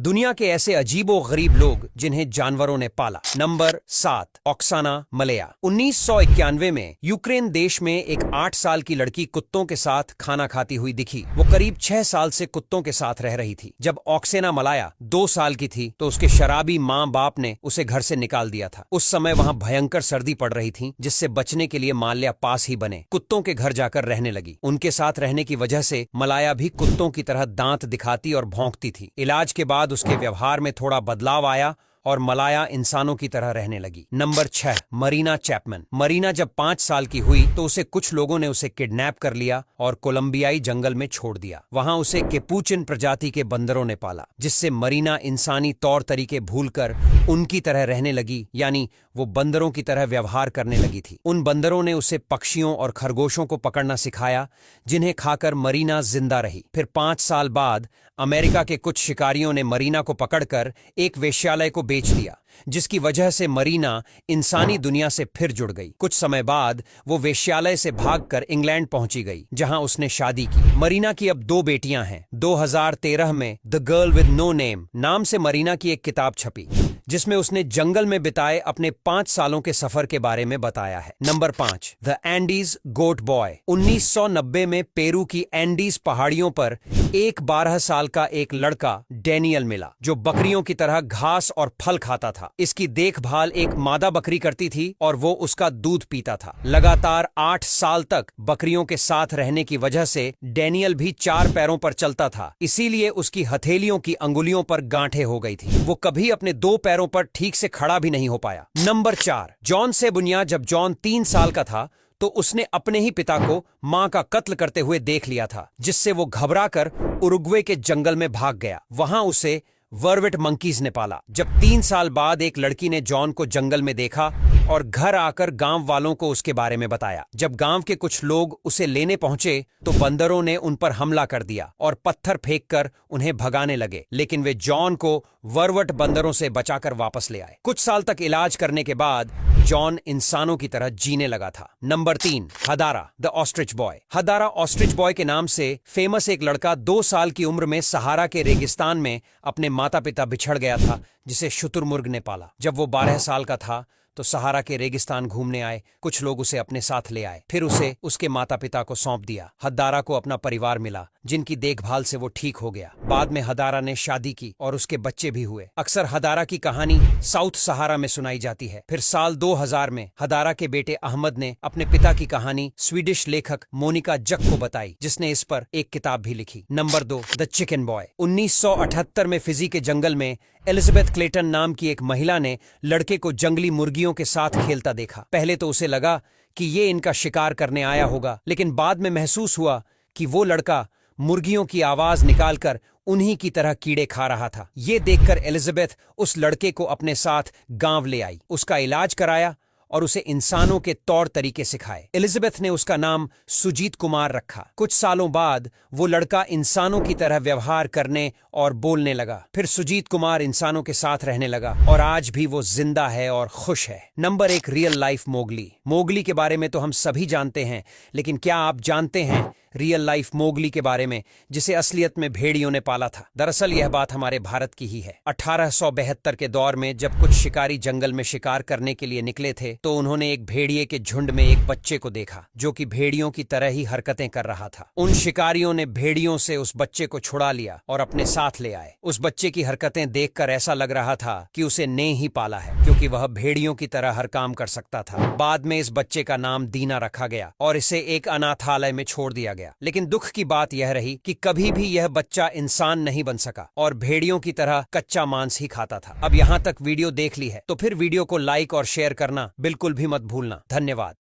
दुनिया के ऐसे अजीबो गरीब लोग जिन्हें जानवरों ने पाला। Number 7, Oksana मलेया। 1991 में यूक्रेन देश में एक 8 साल की लड़की कुत्तों के साथ खाना खाती हुई दिखी। वो करीब 6 साल से कुत्तों के साथ रह रही थी। जब ऑक्साना मलाया 2 साल की थी तो उसके शराबी माँ बाप ने उसे घर से निकाल दिया था। उस समय वहाँ भयंकर सर्दी पड़ रही थी, जिससे बचने के लिए माल्या पास ही बने कुत्तों के घर जाकर रहने लगी। उनके साथ रहने की वजह से मलाया भी कुत्तों की तरह दांत दिखाती और भौंकती थी। इलाज के बाद उसके व्यवहार में थोड़ा बदलाव आया और मलाया इंसानों की तरह रहने लगी। Number 6, Marina Chapman. मरीना जब 5 साल की हुई तो उसे कुछ लोगों ने उसे किडनैप कर लिया और कोलंबियाई जंगल में छोड़ दिया। वहां उसे केपुचिन प्रजाति के बंदरों ने पाला, जिससे मरीना इंसानी तौर तरीके भूलकर उनकी तरह रहने लगी, यानी वो बंदरों की तरह व्यवहार करने लगी थी। उन बंदरों ने उसे पक्षियों और खरगोशों को पकड़ना सिखाया, जिन्हें खाकर मरीना जिंदा रही। फिर 5 साल बाद अमेरिका के कुछ शिकारियों ने मरीना को पकड़कर एक वेश्यालय को बेच दिया, जिसकी वजह से मरीना इंसानी दुनिया से फिर जुड़ गई। कुछ समय बाद वो वेश्यालय से भागकर इंग्लैंड पहुंची गई, जहां उसने शादी की। मरीना की अब 2 बेटियां हैं। 2013 में the girl with no name नाम से मरीना की एक किताब छपी, जिसमें उसने जंगल में बिताए अपने 5 सालों के सफर के बारे में बताया है। Number 5, the Andes goat boy. 1990 में पेरू की एंडीज पहाड़ियों पर एक 12 साल का एक लड़का डैनियल मिला, जो बकरियों की तरह घास और फल खाता था। इसकी देखभाल एक मादा बकरी करती थी और वो उसका दूध पीता था। लगातार 8 साल तक बकरियों के साथ रहने की वजह से डैनियल भी 4 पैरों पर चलता था, इसीलिए उसकी हथेलियों की अंगुलियों पर गांठें हो गई थी। वो कभी अपने 2 पैरों पर ठीक से खड़ा भी नहीं हो पाया। Number 4, John Sebunya. जब जॉन 3 साल का था तो उसने अपने ही पिता को मां का कत्ल करते हुए देख लिया था, जिससे वो घबराकर उरुग्वे के जंगल में भाग गया। वहां उसे वर्विट मंकीज ने पाला। जब 3 साल बाद एक लड़की ने जॉन को जंगल में देखा और घर आकर गांव वालों को उसके बारे में बताया। जब गांव के कुछ लोग उसे लेने पहुंचे तो बंदरों ने उन पर हमला कर दिया और पत्थर फेंककर उन्हें भगाने लगे, लेकिन वे जॉन को वर्वट बंदरों से बचाकर वापस ले आए। कुछ साल तक इलाज करने के बाद जॉन इंसानों की तरह जीने लगा था। नंबर 3, हदारा द ऑस्ट्रिच बॉय। हदारा ऑस्ट्रिच बॉय के नाम से फेमस एक लड़का 2 साल की उम्र में सहारा के रेगिस्तान में अपने माता पिता बिछड़ गया था, जिसे शुतुरमुर्ग ने पाला। जब वो 12 साल का था तो सहारा के रेगिस्तान घूमने आए कुछ लोग उसे अपने साथ ले आए, फिर उसे उसके माता पिता को सौंप दिया। हदारा को अपना परिवार मिला, जिनकी देखभाल से वो ठीक हो गया। बाद में हदारा ने शादी की और उसके बच्चे भी हुए। अक्सर हदारा की कहानी साउथ सहारा में सुनाई जाती है। फिर साल 2000 में हदारा के बेटे अहमद ने अपने पिता की कहानी स्वीडिश लेखक मोनिका जक को बताई, जिसने इस पर एक किताब भी लिखी। Number 2, the chicken boy. 1978 में फिजी के जंगल में एलिजाबेथ क्लेटन नाम की एक महिला ने लड़के को जंगली मुर्गियों के साथ खेलता देखा। पहले तो उसे लगा कि ये इनका शिकार करने आया होगा, लेकिन बाद में महसूस हुआ कि वो लड़का मुर्गियों की आवाज निकालकर उन्हीं की तरह कीड़े खा रहा था। ये देखकर एलिजाबेथ उस लड़के को अपने साथ गांव ले आई, उसका इलाज कराया और उसे इंसानों के तौर तरीके सिखाए। एलिजाबेथ ने उसका नाम सुजीत कुमार रखा। कुछ सालों बाद वो लड़का इंसानों की तरह व्यवहार करने और बोलने लगा। फिर सुजीत कुमार इंसानों के साथ रहने लगा और आज भी वो जिंदा है और खुश है। Number 1, real life Mowgli. Mowgli के बारे में तो हम सभी जानते हैं, लेकिन क्या आप जानते हैं रियल लाइफ मोगली के बारे में, जिसे असलियत में भेड़ियों ने पाला था? दरअसल यह बात हमारे भारत की ही है। 1872 के दौर में जब कुछ शिकारी जंगल में शिकार करने के लिए निकले थे तो उन्होंने एक भेड़िए के झुंड में एक बच्चे को देखा, जो कि भेड़ियों की तरह ही हरकतें कर रहा था। उन शिकारियों ने भेड़ियों से उस बच्चे को छुड़ा लिया और अपने साथ ले आए। उस बच्चे की हरकतें देखकर ऐसा लग रहा था कि उसे ने ही पाला है, क्योंकि वह भेड़ियों की तरह हर काम कर सकता था। बाद में इस बच्चे का नाम दीना रखा गया और इसे एक अनाथालय में छोड़ दिया गया। लेकिन दुख की बात यह रही कि कभी भी यह बच्चा इंसान नहीं बन सका और भेड़ियों की तरह कच्चा मांस ही खाता था। अब यहाँ तक वीडियो देख ली है तो फिर वीडियो को लाइक और शेयर करना बिल्कुल भी मत भूलना। धन्यवाद।